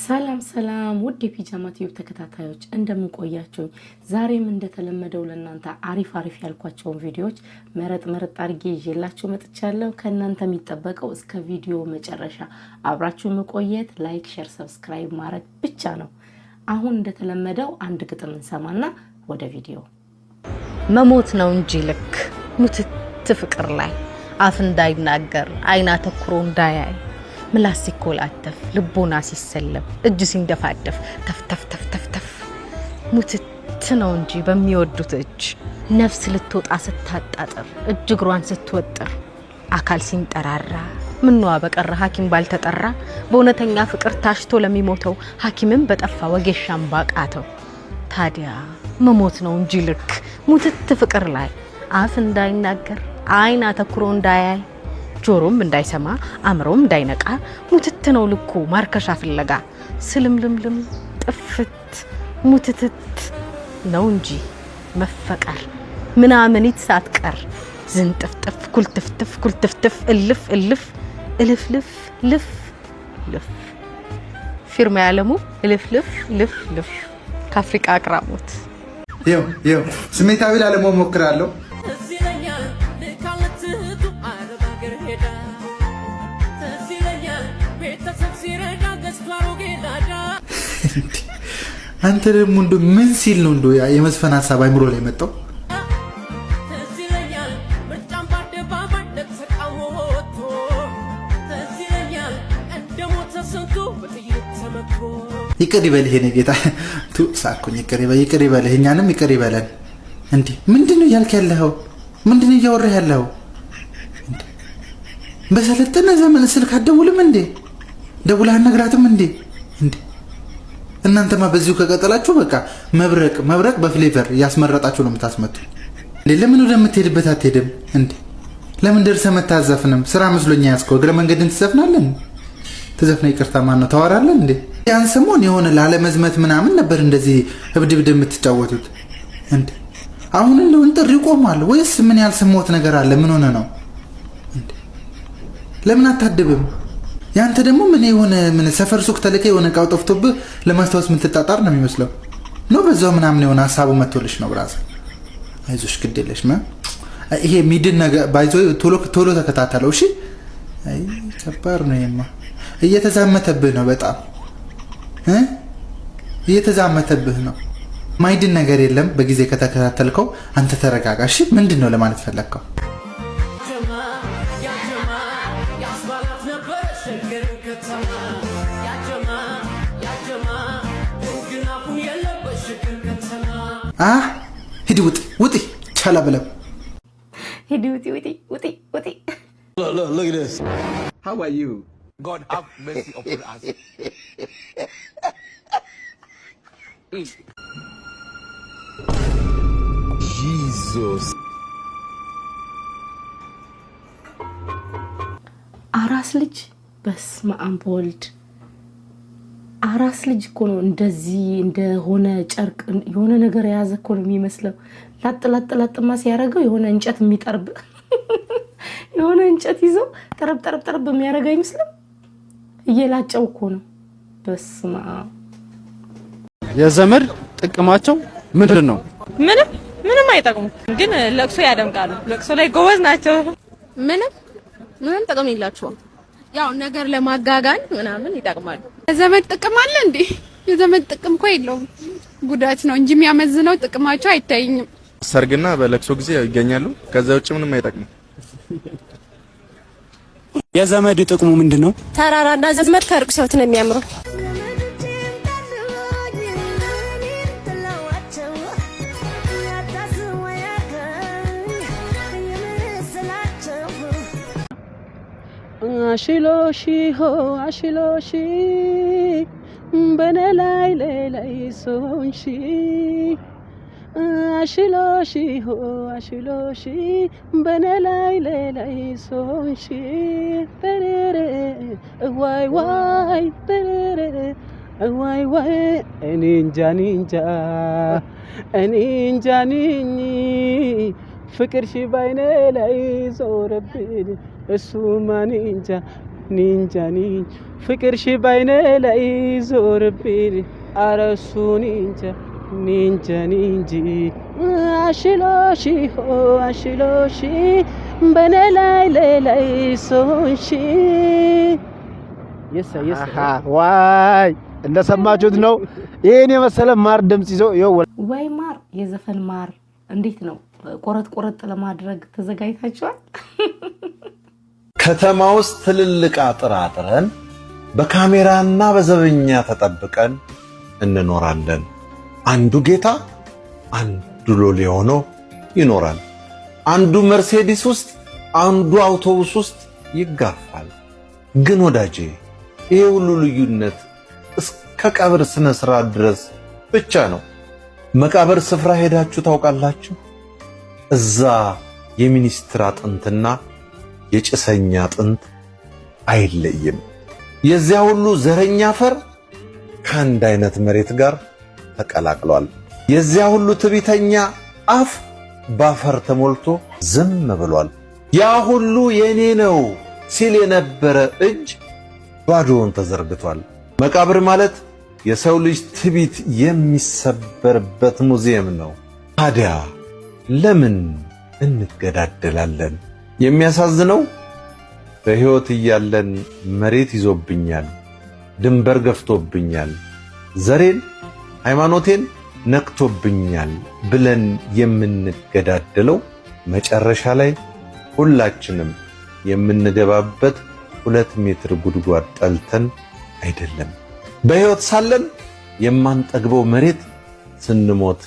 ሰላም ሰላም ውድ የፒጃማ ቲዩብ ተከታታዮች እንደምን ቆያችሁ? ዛሬም እንደተለመደው ለእናንተ አሪፍ ያልኳቸውን ቪዲዮዎች መረጥ አድርጌ ይዤላችሁ መጥቻለሁ። ከእናንተ የሚጠበቀው እስከ ቪዲዮ መጨረሻ አብራችሁ መቆየት፣ ላይክ፣ ሼር፣ ሰብስክራይብ ማድረግ ብቻ ነው። አሁን እንደተለመደው አንድ ግጥም እንሰማና ወደ ቪዲዮ። መሞት ነው እንጂ ልክ ሙትት ፍቅር ላይ አፍ እንዳይናገር አይና ተኩሮ እንዳያይ ምላስ ሲኮላተፍ ልቦና ሲሰለብ እጅ ሲንደፋደፍ ተፍ ሙትት ነው እንጂ በሚወዱት እጅ ነፍስ ልትወጣ ስታጣጥር እጅ እግሯን ስትወጥር አካል ሲንጠራራ ምንዋ በቀረ ሐኪም ባልተጠራ በእውነተኛ ፍቅር ታሽቶ ለሚሞተው ሐኪምም በጠፋ ወጌሻም ባቃተው ታዲያ መሞት ነው እንጂ ልክ ሙትት ፍቅር ላይ አፍ እንዳይናገር አይና ተኩሮ እንዳያይ ጆሮም እንዳይሰማ አምሮም እንዳይነቃ ሙትት ነው ልኩ ማርከሻ ፍለጋ ስልምልምልም ጥፍት ሙትትት ነው እንጂ መፈቀር ምናምኒት ሳትቀር ዝንጥፍጥፍ ኩልትፍትፍ እልፍ ልፍ ፊርማ ያለሙ ልፍ ከአፍሪካ አቅራቦት ይው ስሜታዊ ላለመሆን ሞክራለሁ። አንተ ደግሞ እንዶ ምን ሲል ነው እንዶ የመስፈን ሐሳብ አይምሮ ላይ መጣው? ይቅር ይበልህ የኔ ጌታ ቱ ሳኩኝ ይቅር ይበልህ እኛንም ይቅር ይበለን። እንዴ ምንድነው ያልክ ያለኸው? ምንድነው እያወራህ ያለኸው? በሰለጠነ ዘመን ስልክ አትደውልም እንዴ? ደውለህ አትነግራትም እንዴ? እናንተማ በዚሁ ከቀጠላችሁ በቃ መብረቅ በፍሌቨር ያስመረጣችሁ ነው የምታስመጡ። ለምን ወደምትሄድበት አትሄድም እንዴ? ለምን ደርሰህ መታዘፍንም ስራ መስሎኛ ያስከው እግረ መንገድን ትዘፍናለን። ትዘፍና ይቅርታ ማን ነው ታወራለህ እንዴ? ያን ሰሞን የሆነ ላለመዝመት ምናምን ነበር እንደዚህ እብድብድ የምትጫወቱት እንዴ? አሁን እንደው እንጥሪ ቆማል ወይስ ምን ያልሰማሁት ነገር አለ? ምን ሆነ ነው እንዴ? ለምን አታድብም? ያንተ ደግሞ ምን ሰፈር ሱቅ ተለከ የሆነ ቃው ጠፍቶብህ ለማስታወስ የምትጣጣር ነው የሚመስለው ነው። በዛው ምናምን የሆነ ሐሳቡ መጥቶልሽ ነው ብራስ። አይዞሽ ግዴለሽ ይሄ ሚድን ነገር ባይዞ ቶሎ ተከታተለው እሺ። አይ ከባድ ነው የማ እየተዛመተብህ ነው በጣም እየተዛመተብህ ነው። ማይድን ነገር የለም በጊዜ ከተከታተልከው አንተ ተረጋጋ እሺ። ምንድነው ለማለት ፈለግከው? ሂድ ውጢ ቻላ ብለው ሂድ ውጢ Look at this. How are you? God have mercy upon us. Jesus. አራስ ልጅ በስመ አብ ወልድ አራስ ልጅ እኮ ነው እንደዚህ እንደሆነ ጨርቅ የሆነ ነገር የያዘ እኮ ነው የሚመስለው። ላጥላጥማ ሲያረጋው የሆነ እንጨት የሚጠርብ የሆነ እንጨት ይዞ ጠረብ የሚያረጋ አይመስልም። እየላጨው እኮ ነው። በስመ አብ የዘመድ ጥቅማቸው ምንድን ነው? ምንም አይጠቅሙ፣ ግን ለቅሶ ያደምቃሉ። ለቅሶ ላይ ጎበዝ ናቸው። ምንም ጥቅም የላቸውም። ያው ነገር ለማጋጋን ምናምን ይጠቅማሉ። የዘመድ ጥቅም አለ እንዴ? የዘመድ ጥቅም እኮ የለውም፣ ጉዳት ነው እንጂ የሚያመዝነው ጥቅማቸው አይታየኝም። ሰርግና በለቅሶ ጊዜ ይገኛሉ። ከዛ ውጭ ምንም አይጠቅም። የዘመድ ጥቅሙ ምንድነው? ተራራና ዘመድ ከርቅ ሲያዩት ነው የሚያምረው። አሽሎሺ በነላይ ላይ ሶንሺ አሽሎሺ በነላይ ላይ ሶንሺ በረረ ዋይ በረረ ዋይ እኔ እንጃ ፍቅር ሺ ባይኔ ላይ ዞረብኝ እሱ ማን እንጃ ኒንጃ ፍቅርሽ ባይኔ ላይ ዞርብኝ አረሱ ኒንጃ ኒንጂ አሽሎሺ አሽሎሺ በኔ ላይ ሶንሺ ዋይ እንደሰማችሁት ነው። ይሄን የመሰለ ማር ድምጽ ይዞ ወይ ማር የዘፈን ማር እንዴት ነው? ቆረጥ ለማድረግ ተዘጋጅታችኋል? ከተማ ውስጥ ትልልቅ አጥራጥረን በካሜራና በዘበኛ ተጠብቀን እንኖራለን። አንዱ ጌታ አንዱ ሎሌ ሆኖ ይኖራል። አንዱ መርሴዲስ ውስጥ አንዱ አውቶቡስ ውስጥ ይጋፋል። ግን ወዳጄ ይሄ ሁሉ ልዩነት እስከ ቀብር ስነ ስርዓት ድረስ ብቻ ነው። መቃብር ስፍራ ሄዳችሁ ታውቃላችሁ? እዛ የሚኒስትር አጥንትና የጭሰኛ አጥንት አይለይም። የዚያ ሁሉ ዘረኛ አፈር ከአንድ አይነት መሬት ጋር ተቀላቅሏል። የዚያ ሁሉ ትዕቢተኛ አፍ ባፈር ተሞልቶ ዝም ብሏል። ያ ሁሉ የኔ ነው ሲል የነበረ እጅ ባዶውን ተዘርግቷል። መቃብር ማለት የሰው ልጅ ትዕቢት የሚሰበርበት ሙዚየም ነው። ታዲያ ለምን እንገዳደላለን? የሚያሳዝነው በሕይወት እያለን መሬት ይዞብኛል፣ ድንበር ገፍቶብኛል፣ ዘሬን ሃይማኖቴን ነክቶብኛል ብለን የምንገዳደለው መጨረሻ ላይ ሁላችንም የምንገባበት 2 ሜትር ጉድጓድ ጠልተን አይደለም። በሕይወት ሳለን የማንጠግበው መሬት ስንሞት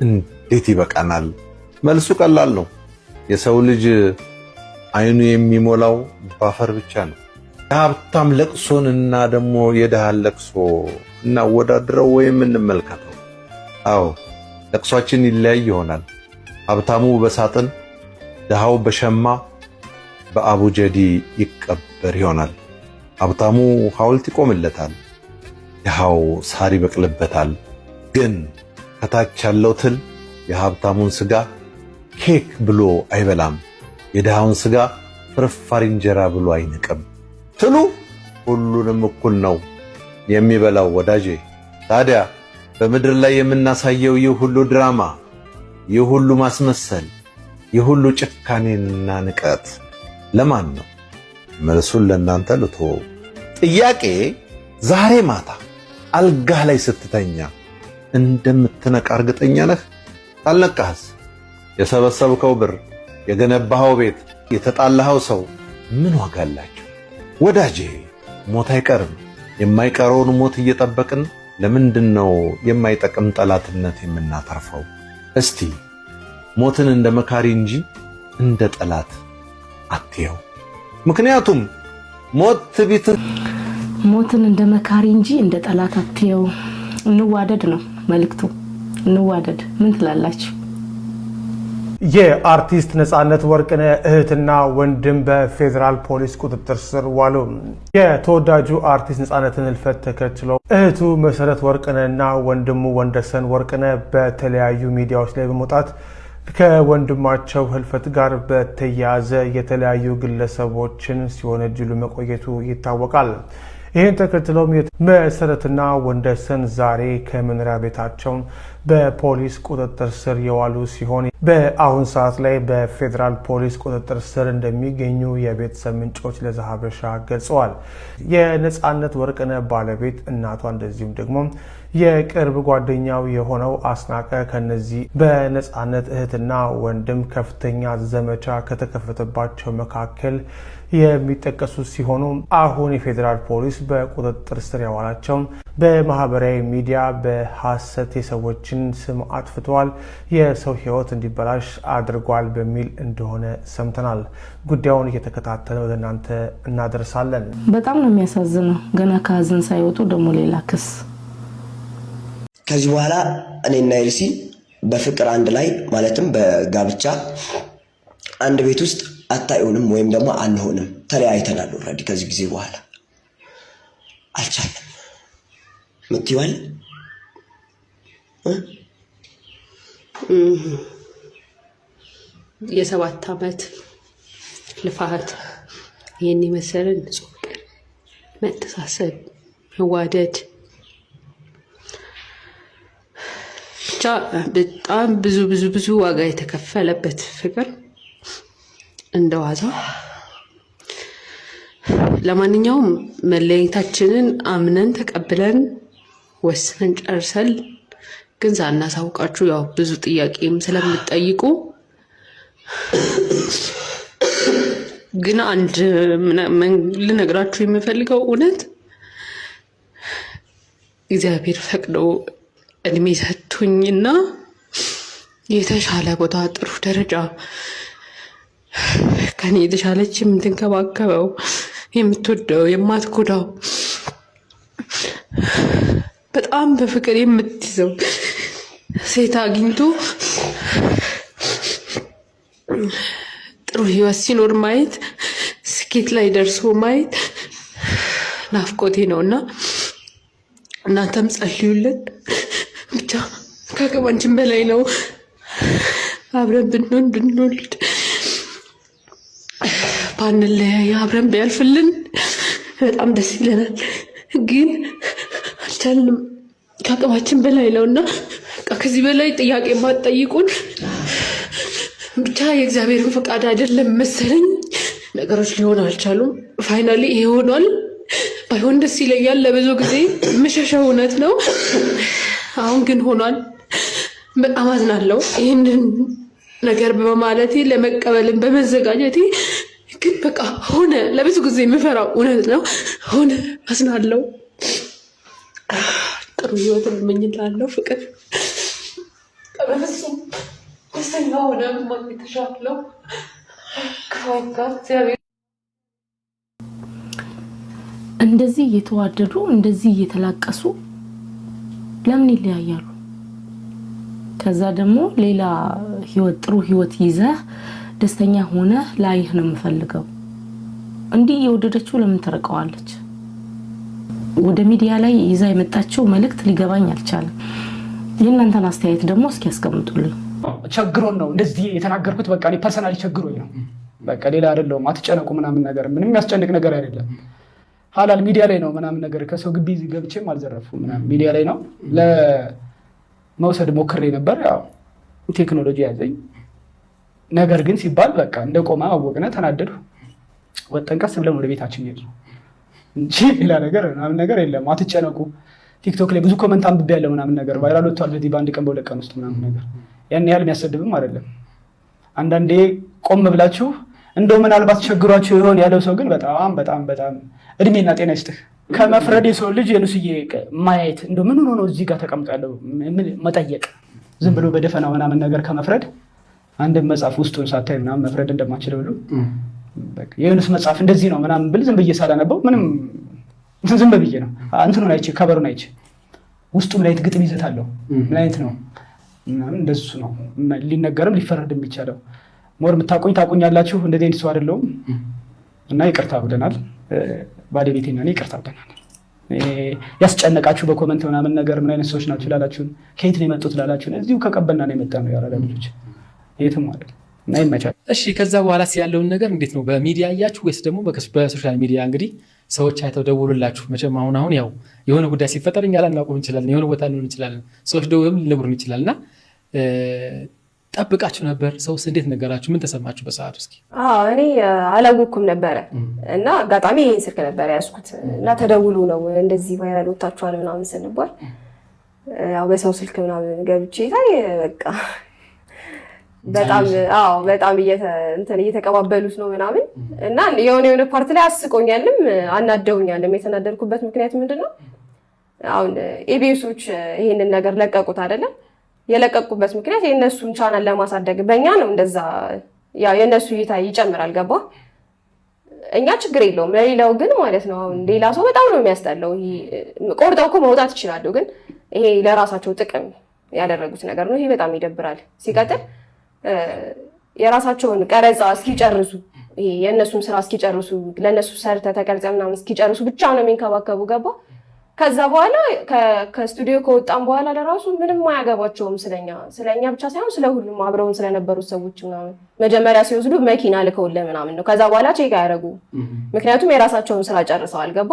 እንዴት ይበቃናል? መልሱ ቀላል ነው። የሰው ልጅ አይኑ የሚሞላው ባፈር ብቻ ነው። የሀብታም ለቅሶንና ደግሞ የድሃን ለቅሶ እናወዳድረው ወይም እንመልከተው። አዎ ለቅሷችን ይለያይ ይሆናል። ሀብታሙ በሳጥን ድሃው በሸማ በአቡጀዲ ይቀበር ይሆናል። ሀብታሙ ሐውልት ይቆምለታል፣ ድሃው ሳር ይበቅልበታል። ግን ከታች ያለው ትል የሀብታሙን ስጋ ኬክ ብሎ አይበላም፣ የድሃውን ስጋ ፍርፋሪ እንጀራ ብሎ አይንቅም። ትሉ ሁሉንም እኩል ነው የሚበላው ወዳጄ። ታዲያ በምድር ላይ የምናሳየው ይህ ሁሉ ድራማ፣ ይህ ሁሉ ማስመሰል፣ ይህ ሁሉ ጭካኔና ንቀት ለማን ነው? መልሱን ለእናንተ ልተወው። ጥያቄ ዛሬ ማታ አልጋህ ላይ ስትተኛ እንደምትነቃ እርግጠኛ ነህ? ካልነቃህስ የሰበሰብከው ብር፣ የገነባኸው ቤት፣ የተጣላኸው ሰው ምን ዋጋ አላቸው? ወዳጄ ሞት አይቀርም። የማይቀረውን ሞት እየጠበቅን ለምንድን ነው የማይጠቅም ጠላትነት የምናተርፈው? እስቲ ሞትን እንደ መካሪ እንጂ እንደ ጠላት አትየው። ምክንያቱም ሞትን እንደ መካሪ እንጂ እንደ ጠላት አትየው። እንዋደድ ነው መልእክቱ። እንዋደድ። ምን ትላላችሁ? የአርቲስት ነጻነት ወርቅነህ እህትና ወንድም በፌዴራል ፖሊስ ቁጥጥር ስር ዋሉ። የተወዳጁ አርቲስት ነጻነትን ህልፈት ተከትሎ እህቱ መሰረት ወርቅነህና ወንድሙ ወንደሰን ወርቅነህ በተለያዩ ሚዲያዎች ላይ በመውጣት ከወንድማቸው ህልፈት ጋር በተያያዘ የተለያዩ ግለሰቦችን ሲወነጅሉ መቆየቱ ይታወቃል። ይህን ተከትሎም መሰረትና ወንደሰን ዛሬ ከመኖሪያ ቤታቸው በፖሊስ ቁጥጥር ስር የዋሉ ሲሆን በአሁን ሰዓት ላይ በፌዴራል ፖሊስ ቁጥጥር ስር እንደሚገኙ የቤተሰብ ምንጮች ለዛሀበሻ ገልጸዋል። የነጻነት ወርቅነህ ባለቤት እናቷ እንደዚሁም ደግሞ የቅርብ ጓደኛው የሆነው አስናቀ ከነዚህ በነጻነት እህትና ወንድም ከፍተኛ ዘመቻ ከተከፈተባቸው መካከል የሚጠቀሱ ሲሆኑ አሁን የፌዴራል ፖሊስ በቁጥጥር ስር ያዋላቸው በማህበራዊ ሚዲያ በሐሰት የሰዎችን ስም አጥፍተዋል፣ የሰው ህይወት እንዲበላሽ አድርጓል በሚል እንደሆነ ሰምተናል። ጉዳዩን እየተከታተለ ወደ እናንተ እናደርሳለን። በጣም ነው የሚያሳዝነው። ገና ከሀዘን ሳይወጡ ደግሞ ሌላ ክስ። ከዚህ በኋላ እኔና ኤልሲ በፍቅር አንድ ላይ ማለትም በጋብቻ አንድ ቤት ውስጥ አታዩንም ወይም ደግሞ አንሆንም። ተለያይተናል። ኦልሬዲ ከዚህ ጊዜ በኋላ አልቻለም። ምትይዋል የ7 ዓመት ልፋት ይሄን መሰለን ንጹህ መተሳሰብ፣ መዋደድ ብቻ በጣም ብዙ ዋጋ የተከፈለበት ፍቅር እንደዋዛ። ለማንኛውም መለያየታችንን አምነን ተቀብለን ወስነን ጨርሰን ግን ሳናሳውቃችሁ ያው ብዙ ጥያቄም ስለምትጠይቁ ግን አንድ ልነግራችሁ የምፈልገው እውነት እግዚአብሔር ፈቅዶ እድሜ ሰጥቶኝና የተሻለ ቦታ ጥሩ ደረጃ ከኔ የተሻለች የምትንከባከበው የምትወደው የማትጎዳው በጣም በፍቅር የምትይዘው ሴት አግኝቶ ጥሩ ህይወት ሲኖር ማየት ስኬት ላይ ደርሶ ማየት ናፍቆቴ ነውና እናንተም ጸልዩልን። ብቻ ከአቅማችን በላይ ነው። አብረን ብንወልድ ባንለያይ አብረን ቢያልፍልን በጣም ደስ ይለናል። ግን አልቻልንም፣ ከአቅማችን በላይ ነውና ከዚህ በላይ ጥያቄ ማትጠይቁን ብቻ የእግዚአብሔርን ፈቃድ አይደለም መሰለኝ ነገሮች ሊሆን አልቻሉም። ፋይናሊ ይሄ ሆኗል። ባይሆን ደስ ይለኛል። ለብዙ ጊዜ መሸሻው እውነት ነው። አሁን ግን ሆኗል። በጣም አዝናለሁ ይህንን ነገር በማለቴ ለመቀበልን በመዘጋጀቴ። ግን በቃ ሆነ። ለብዙ ጊዜ የምፈራው እውነት ነው ሆነ። አዝናለሁ። ጥሩ ህይወት እመኝላለሁ። ፍቅር በፍጹም ደስተኛ ሆነ ማግኘት ተሻለው እግዚአብሔር እንደዚህ እየተዋደዱ እንደዚህ እየተላቀሱ ለምን ይለያያሉ? ከዛ ደግሞ ሌላ ህይወት ጥሩ ህይወት ይዘህ ደስተኛ ሆነ ላይህ ነው የምፈልገው። እንዲህ የወደደችው ለምን ተረቀዋለች? ወደ ሚዲያ ላይ ይዛ የመጣችው መልእክት ሊገባኝ አልቻለም። የእናንተን አስተያየት ደግሞ እስኪ ያስቀምጡልኝ። ቸግሮን ነው እንደዚህ የተናገርኩት። በቃ እኔ ፐርሰናሊ ቸግሮኝ ነው። በቃ ሌላ አይደለም። አትጨነቁ ምናምን ነገር ምንም የሚያስጨንቅ ነገር አይደለም። ሐላል ሚዲያ ላይ ነው ምናምን ነገር ከሰው ግቢ ገብቼም አልዘረፉም ምናምን ሚዲያ ላይ ነው ለመውሰድ ሞክሬ ነበር። ያው ቴክኖሎጂ ያዘኝ። ነገር ግን ሲባል በቃ እንደቆመ አወቅነ፣ ተናደዱ። ወጠን ቀስ ብለን ወደ ቤታችን ሄድን እንጂ ሌላ ነገር ምናምን ነገር የለም። አትጨነቁ። ቲክቶክ ላይ ብዙ ኮመንት አንብቤያለሁ ምናምን ነገር ቫይራል ወጥቷል በዚህ በአንድ ቀን በሁለት ቀን ውስጥ ምናምን ነገር። ያን ያህል የሚያሰድብም አይደለም። አንዳንዴ ቆም ብላችሁ እንደው ምናልባት ቸግሯችሁ ይሆን ያለው ሰው ግን በጣም በጣም በጣም እድሜና ጤና ይስጥህ። ከመፍረድ የሰው ልጅ የኑስዬ ማየት እንደው ምን ሆኖ እዚህ ጋር ተቀምጦ ያለው መጠየቅ ዝም ብሎ በደፈና ምናምን ነገር ከመፍረድ አንድ መጽሐፍ ውስጡን ሳታይ ምናምን መፍረድ እንደማችል ብሎ በቃ የዩኑስ መጽሐፍ እንደዚህ ነው ምናምን ብል ዝም ብዬ ሳላነበው ምንም ዝም ብዬ ነው እንትኑን አይቼ ከበሩን አይቼ ውስጡ ምን አይነት ግጥም ይዘት አለው ምን አይነት ነው ምናምን እንደሱ ነው ሊነገርም ሊፈረድ የሚቻለው። ሞር የምታቆኝ ታቆኛላችሁ። እንደዚህ አይነት ሰው አይደለሁም እና ይቅርታ ብለናል። ባለቤቴና እኔ ይቅርታ ብለናል። ያስጨነቃችሁ በኮመንት ምናምን ነገር ምን አይነት ሰዎች ናችሁ ላላችሁን፣ ከየት ነው የመጡት ላላችሁን፣ እዚሁ ከቀበና ነው የመጣ ነው ያራዳ ልጆች የትም አይደል እና ይመቻል። እሺ ከዛ በኋላ ያለውን ነገር እንዴት ነው? በሚዲያ እያችሁ ወይስ ደግሞ በሶሻል ሚዲያ? እንግዲህ ሰዎች አይተው ደውሉላችሁ። መቼም አሁን ያው የሆነ ጉዳይ ሲፈጠር እኛ ላናውቀው እንችላለን፣ የሆነ ቦታ ልንሆን እንችላለን፣ ሰዎች ደውሉም ሊነግሩን ይችላል እና ጠብቃችሁ ነበር? ሰውስ እንዴት ነገራችሁ? ምን ተሰማችሁ በሰዓቱ? እስኪ እኔ አላወኩም ነበረ እና አጋጣሚ ይሄን ስልክ ነበር ያዝኩት እና ተደውሉ ነው እንደዚህ ቫይራል ወጣችኋል ምናምን ስንባል ያው በሰው ስልክ ምናምን ገብቼ ታይ በቃ በጣም እየተቀባበሉት ነው ምናምን እና የሆነ ፓርት ላይ አስቆኛልም አናደውኛልም። የተናደድኩበት ምክንያት ምንድነው? አሁን ኤቢኤሶች ይሄንን ነገር ለቀቁት አይደለም? የለቀቁበት ምክንያት የነሱን ቻናል ለማሳደግ በእኛ ነው። እንደዛ ያው የነሱ እይታ ይጨምራል። ገባ? እኛ ችግር የለውም። ለሌላው ግን ማለት ነው አሁን ሌላ ሰው በጣም ነው የሚያስጠላው። ቆርጠው እኮ መውጣት ይችላሉ፣ ግን ይሄ ለራሳቸው ጥቅም ያደረጉት ነገር ነው። ይሄ በጣም ይደብራል። ሲቀጥል የራሳቸውን ቀረጻ እስኪጨርሱ ይሄ የነሱን ስራ እስኪጨርሱ ለነሱ ሰርተ ተቀርጸ ምናምን እስኪጨርሱ ብቻ ነው የሚንከባከቡ። ገባ? ከዛ በኋላ ከስቱዲዮ ከወጣን በኋላ ለራሱ ምንም አያገባቸውም ስለኛ ብቻ ሳይሆን ስለሁሉም አብረውን ስለነበሩት ሰዎች ምናምን መጀመሪያ ሲወስዱ መኪና ልከውልን ምናምን ነው። ከዛ በኋላ ቼክ አያደርጉ ምክንያቱም የራሳቸውን ስራ ጨርሰዋል። ገባ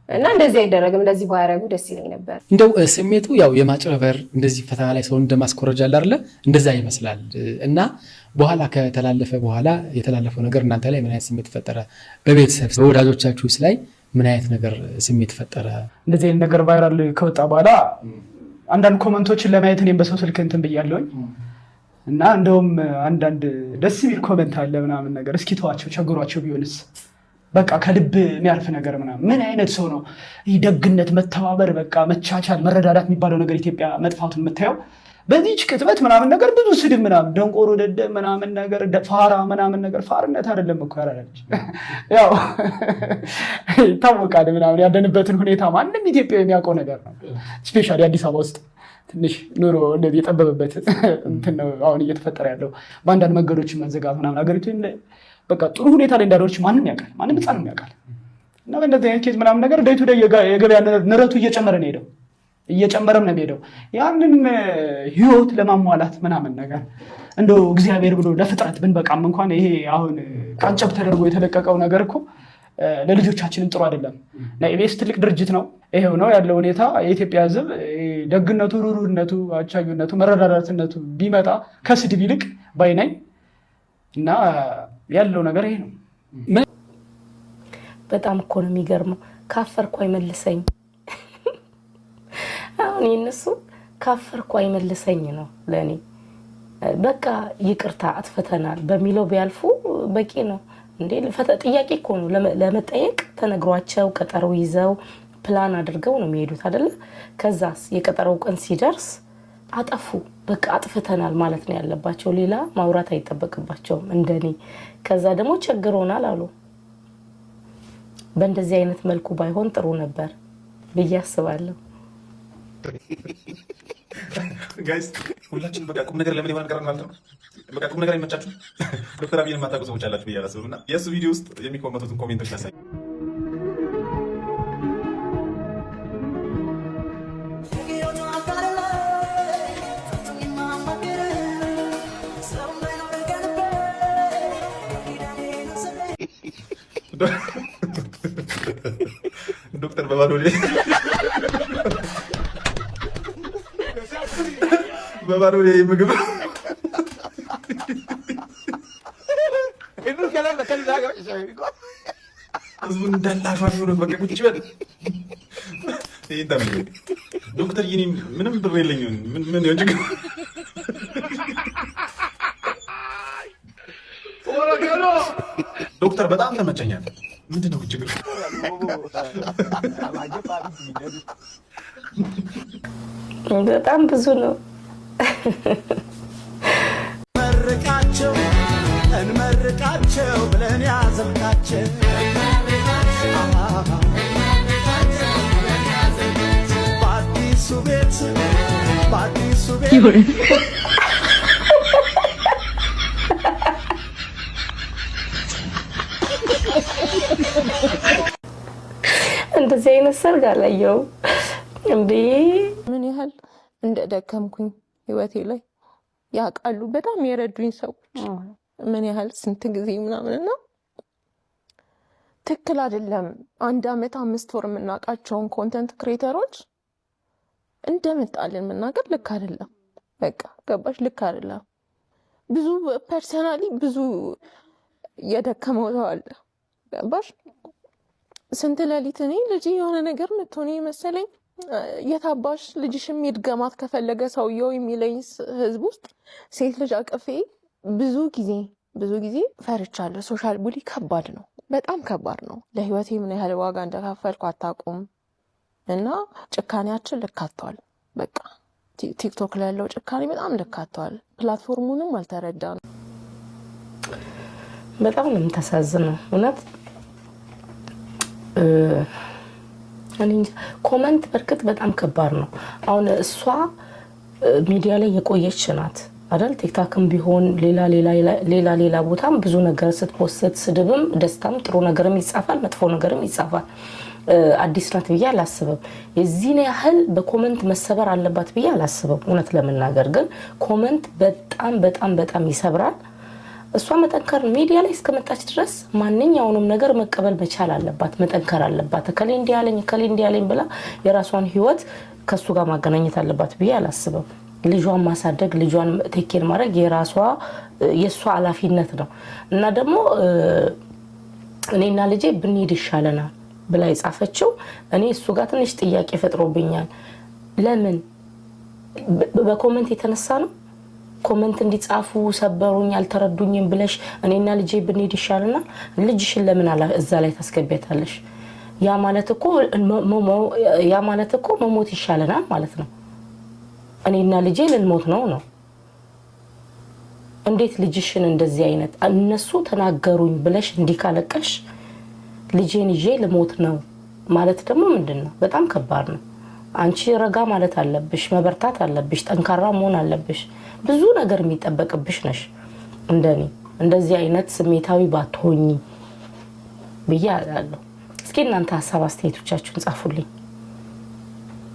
እና እንደዚህ አይደረግም። እንደዚህ ባያደርጉ ደስ ይለኝ ነበር። እንደው ስሜቱ ያው የማጭበርበር እንደዚህ ፈተና ላይ ሰው እንደማስኮረጃ አይደለ እንደዛ ይመስላል። እና በኋላ ከተላለፈ በኋላ የተላለፈው ነገር እናንተ ላይ ምን አይነት ስሜት ፈጠረ? በቤተሰብ በወዳጆቻችሁስ ላይ ምን አይነት ነገር ስሜት ፈጠረ? እንደዚህ አይነት ነገር ቫይራል ከወጣ በኋላ አንዳንድ ኮመንቶችን ለማየት እኔም በሰው ስልክ እንትን ብያለሁኝ እና እንደውም አንዳንድ ደስ የሚል ኮመንት አለ ምናምን ነገር እስኪ ተዋቸው ቸግሯቸው ቢሆንስ በቃ ከልብ የሚያልፍ ነገር ምናምን ምን አይነት ሰው ነው ይህ ደግነት፣ መተባበር፣ በቃ መቻቻል፣ መረዳዳት የሚባለው ነገር ኢትዮጵያ መጥፋቱን የምታየው በዚህች ቅጥበት ምናምን ነገር ብዙ ስድብ ምናምን ደንቆሮ ደደ ምናምን ነገር ፋራ ምናምን ነገር ፋርነት አይደለም እኮ ያላለች ያው ይታወቃል ምናምን ያለንበትን ሁኔታ ማንም ኢትዮጵያ የሚያውቀው ነገር ነው። ስፔሻሊ አዲስ አበባ ውስጥ ትንሽ ኑሮ እንደዚህ የጠበበበት እንትን ነው አሁን እየተፈጠረ ያለው በአንዳንድ መንገዶችን መዘጋት ምናምን አገሪቱ በቃ ጥሩ ሁኔታ ላይ እንዳደረች ማንም ያውቃል፣ ማንም ህፃንም ያውቃል። እና በእንደዚህ አይነት ኬዝ ምናምን ነገር ዴይ ቱ ዴይ የገበያ ንረቱ እየጨመረ ነው ሄደው እየጨመረም ነው ሄደው ያንን ህይወት ለማሟላት ምናምን ነገር እንደው እግዚአብሔር ብሎ ለፍጥረት ብንበቃም እንኳን ይሄ አሁን ቃንጨብ ተደርጎ የተለቀቀው ነገር እኮ ለልጆቻችንም ጥሩ አይደለም። እና ኢቢኤስ ትልቅ ድርጅት ነው። ይሄው ነው ያለው ሁኔታ። የኢትዮጵያ ህዝብ ደግነቱ፣ ሩሩነቱ፣ አቻዩነቱ፣ መረዳዳትነቱ ቢመጣ ከስድብ ይልቅ ባይነኝ እና ያለው ነገር ይሄ ነው። በጣም እኮ ነው የሚገርመው። ካፈርኩ አይመልሰኝ። አሁን የነሱ ካፈርኩ አይመልሰኝ ነው ለኔ። በቃ ይቅርታ አጥፍተናል በሚለው ቢያልፉ በቂ ነው እንዴ። ጥያቄ እኮ ነው ለመጠየቅ ተነግሯቸው ቀጠሮ ይዘው ፕላን አድርገው ነው የሚሄዱት አይደለ? ከዛስ የቀጠሮው ቀን ሲደርስ አጠፉ በቃ አጥፍተናል ማለት ነው ያለባቸው። ሌላ ማውራት አይጠበቅባቸውም እንደኔ። ከዛ ደግሞ ቸግሮናል አሉ። በእንደዚህ አይነት መልኩ ባይሆን ጥሩ ነበር ብዬ አስባለሁ። ጋይስ ሁላችንም በቃ ቁም ነገር ለምን ይሆናል ቀረን ማለት ነው። በቃ ቁም ነገር አይመቻችሁ? ዶክተር አብይን የማታውቁ ሰዎች አላችሁ ብዬ አላስብም። እና የእሱ ቪዲዮ ውስጥ የሚኮመቱትን ኮሜንቶች ያሳይ። ዶክተር በባዶ ምግብ ህዝቡን እንዳላፋፍ ነው። በቃ ቁጭ በል ዶክተር ይኔ ምንም ብር የለኝም ምን ይሆን ችግር ዶክተር በጣም ተመቸኛል። ምንድን ነው ችግር? በጣም ብዙ ነው። እንመርቃቸው ብለን ያዘምናቸው በአዲሱ ቤት እንደዚህ አይነት ሰርግ አላየሁም እንዴ! ምን ያህል እንደደከምኩኝ ህይወቴ ላይ ያውቃሉ። በጣም የረዱኝ ሰዎች ምን ያህል ስንት ጊዜ ምናምንና ትክክል አይደለም። 1 ዓመት 5 ወር የምናውቃቸውን ኮንተንት ክሬተሮች እንደመጣልን መናገር ልክ አይደለም። በቃ ገባሽ? ልክ አይደለም። ብዙ ፐርሰናሊ ብዙ የደከመው ሰው አለ። ገባሽ? ስንት ሌሊት እኔ ልጅ የሆነ ነገር ምትሆነ መሰለኝ የታባሽ ልጅሽም ይድገማት ከፈለገ ሰውየው የሚለኝ ህዝብ ውስጥ ሴት ልጅ አቅፌ ብዙ ጊዜ ፈርቻለሁ። ሶሻል ቡሊ ከባድ ነው፣ በጣም ከባድ ነው። ለህይወቴ ምን ያህል ዋጋ እንደከፈልኩ አታውቁም። እና ጭካኔያችን ልካቷል። በቃ ቲክቶክ ላይ ያለው ጭካኔ በጣም ልካቷል። ፕላትፎርሙንም አልተረዳም። በጣም ነው የምታሳዝነው እውነት። ኮመንት በርክት በጣም ከባድ ነው። አሁን እሷ ሚዲያ ላይ የቆየች ናት አይደል? ቲክታክም ቢሆን ሌላ ቦታም ብዙ ነገር ስትፖስት ስድብም ደስታም ጥሩ ነገርም ይጻፋል፣ መጥፎ ነገርም ይጻፋል። አዲስ ናት ብዬ አላስብም። የዚህን ያህል በኮመንት መሰበር አለባት ብዬ አላስብም። እውነት ለመናገር ግን ኮመንት በጣም በጣም በጣም ይሰብራል። እሷ መጠንከር ሚዲያ ላይ እስከመጣች ድረስ ማንኛውንም ነገር መቀበል መቻል አለባት፣ መጠንከር አለባት። ከሌ እንዲያለኝ ብላ የራሷን ህይወት ከሱ ጋር ማገናኘት አለባት ብዬ አላስብም። ልጇን ማሳደግ ልጇን ቴኬር ማድረግ የሷ ኃላፊነት ነው እና ደግሞ እኔና ልጄ ብንሄድ ይሻለናል ብላ የጻፈችው እኔ እሱ ጋር ትንሽ ጥያቄ ፈጥሮብኛል። ለምን በኮሜንት የተነሳ ነው? ኮሜንት እንዲጻፉ ሰበሩኝ አልተረዱኝም ብለሽ እኔና ልጄ ብንሄድ ይሻለናል ልጅሽን ለምን እዛ ላይ ታስገቢያታለሽ? ያ ማለት እኮ መሞት ይሻለናል ማለት ነው። እኔና ልጄ ልንሞት ነው። እንዴት ልጅሽን እንደዚህ አይነት እነሱ ተናገሩኝ ብለሽ እንዲካለቀሽ ልጄን ይዤ ልሞት ነው ማለት ደግሞ ምንድነው? በጣም ከባድ ነው። አንቺ ረጋ ማለት አለብሽ፣ መበርታት አለብሽ፣ ጠንካራ መሆን አለብሽ። ብዙ ነገር የሚጠበቅብሽ ነሽ። እንደዚህ አይነት ስሜታዊ ባትሆኚ ብዬ አላለሁ። እስኪ እናንተ ሐሳብ አስተያየቶቻችሁን ጻፉልኝ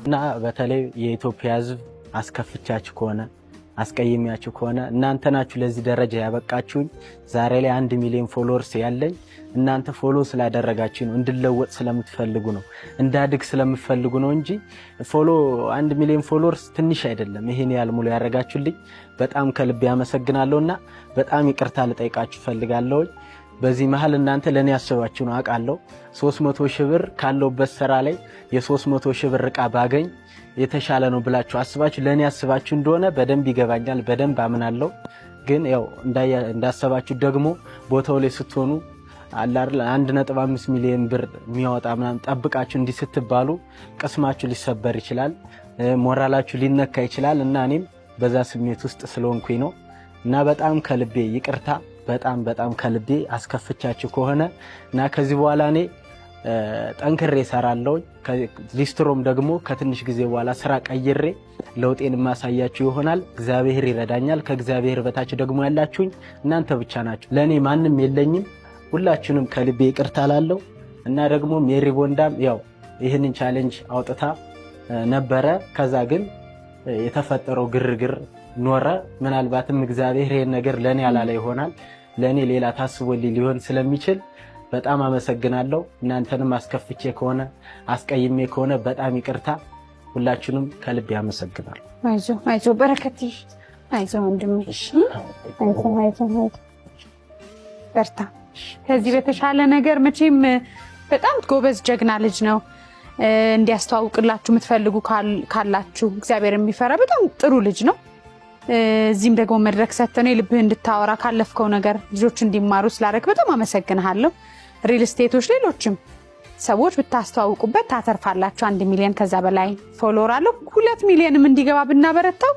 እና በተለይ የኢትዮጵያ ሕዝብ አስከፍቻችሁ ከሆነ አስቀይሚያችሁ ከሆነ እናንተ ናችሁ ለዚህ ደረጃ ያበቃችሁኝ። ዛሬ ላይ 1 ሚሊዮን ፎሎወርስ ያለኝ እናንተ ፎሎ ስላደረጋችሁ ነው፣ እንድለወጥ ስለምትፈልጉ ነው፣ እንዳድግ ስለምትፈልጉ ነው እንጂ ፎሎ 1 ሚሊዮን ፎሎወርስ ትንሽ አይደለም። ይሄን ያህል ሙሉ ያደረጋችሁልኝ በጣም ከልብ ያመሰግናለሁና በጣም ይቅርታ ልጠይቃችሁ ፈልጋለሁ። በዚህ መሃል እናንተ ለኔ ያስባችሁ ነው አውቃለሁ። 300 ሺህ ብር ካለውበት ስራ ላይ የ300 ሺህ ብር ዕቃ ባገኝ የተሻለ ነው ብላችሁ አስባችሁ ለኔ ያስባችሁ እንደሆነ በደንብ ይገባኛል፣ በደንብ አምናለሁ። ግን ያው እንዳሰባችሁ ደግሞ ቦታው ላይ ስትሆኑ አላር 1.5 ሚሊዮን ብር የሚያወጣ ምናምን ጠብቃችሁ እንዲህ ስትባሉ ቅስማችሁ ሊሰበር ይችላል፣ ሞራላችሁ ሊነካ ይችላል እና እኔም በዛ ስሜት ውስጥ ስለሆንኩኝ ነው እና በጣም ከልቤ ይቅርታ፣ በጣም ከልቤ አስከፍቻችሁ ከሆነ እና ከዚህ በኋላ እኔ ጠንክሬ እሰራለሁ። ሊስትሮም ደግሞ ከትንሽ ጊዜ በኋላ ስራ ቀይሬ ለውጤን ማሳያችሁ ይሆናል። እግዚአብሔር ይረዳኛል። ከእግዚአብሔር በታች ደግሞ ያላችሁኝ እናንተ ብቻ ናችሁ። ለኔ ማንም የለኝም። ሁላችሁንም ከልቤ ይቅርታ ላለው እና ደግሞ ሜሪ ቦንዳም ያው ይህንን ቻሌንጅ አውጥታ ነበረ። ከዛ ግን የተፈጠረው ግርግር ኖረ። ምናልባትም እግዚአብሔር ይሄን ነገር ለኔ ያላለ ይሆናል፣ ለኔ ሌላ ታስቦልኝ ሊሆን ስለሚችል በጣም አመሰግናለሁ። እናንተንም አስከፍቼ ከሆነ አስቀይሜ ከሆነ በጣም ይቅርታ። ሁላችሁንም ከልቤ አመሰግናለሁ። አይዞ በረከትሽ፣ አይዞ ወንድሜ፣ አይዞ በርታ። ከዚህ በተሻለ ነገር መቼም በጣም ጎበዝ ጀግና ልጅ ነው። እንዲያስተዋውቅላችሁ የምትፈልጉ ካላችሁ እግዚአብሔር የሚፈራ በጣም ጥሩ ልጅ ነው። እዚህም ደግሞ መድረክ ሰጥተነው ልብህ እንድታወራ ካለፍከው ነገር ልጆች እንዲማሩ ስላደረክ በጣም አመሰግናለሁ። ሪል ስቴቶች ሌሎችም ሰዎች ብታስተዋውቁበት ታተርፋላችሁ። 1 ሚሊዮን ከዛ በላይ ፎሎወር አለው። 2 ሚሊዮንም እንዲገባ ብናበረታው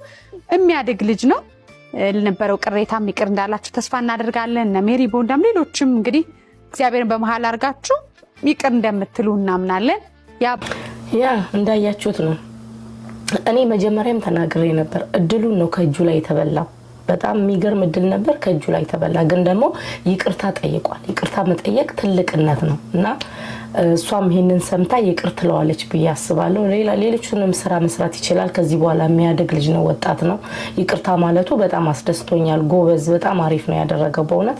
የሚያድግ ልጅ ነው። ለነበረው ቅሬታም ይቅር እንዳላችሁ ተስፋ እናደርጋለን። እነ ሜሪ ቦንዳም ሌሎችም እንግዲህ እግዚአብሔርን በመሃል አድርጋችሁ ይቅር እንደምትሉ እናምናለን። ያ እንዳያችሁት ነው። እኔ መጀመሪያም ተናግሬ ነበር። እድሉን ነው ከእጁ ላይ የተበላው። በጣም የሚገርም እድል ነበር፣ ከእጁ ላይ ተበላ። ግን ደግሞ ይቅርታ ጠይቋል። ይቅርታ መጠየቅ ትልቅነት ነው እና እሷም ይሄንን ሰምታ ይቅር ትለዋለች ብዬ አስባለሁ። ሌሎችንም ስራ መስራት ይችላል። ከዚህ በኋላ የሚያድግ ልጅ ነው፣ ወጣት ነው። ይቅርታ ማለቱ በጣም አስደስቶኛል። ጎበዝ፣ በጣም አሪፍ ነው ያደረገው በእውነት።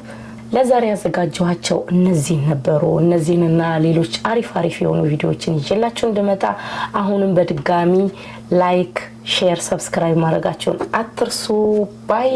ለዛሬ ያዘጋጀኋቸው እነዚህ ነበሩ። እነዚህንና ሌሎች አሪፍ የሆኑ ቪዲዮዎችን ይዤላችሁ እንደመጣ አሁንም በድጋሚ ላይክ፣ ሼር፣ ሰብስክራይብ ማድረጋችሁን አትርሱ። ባይ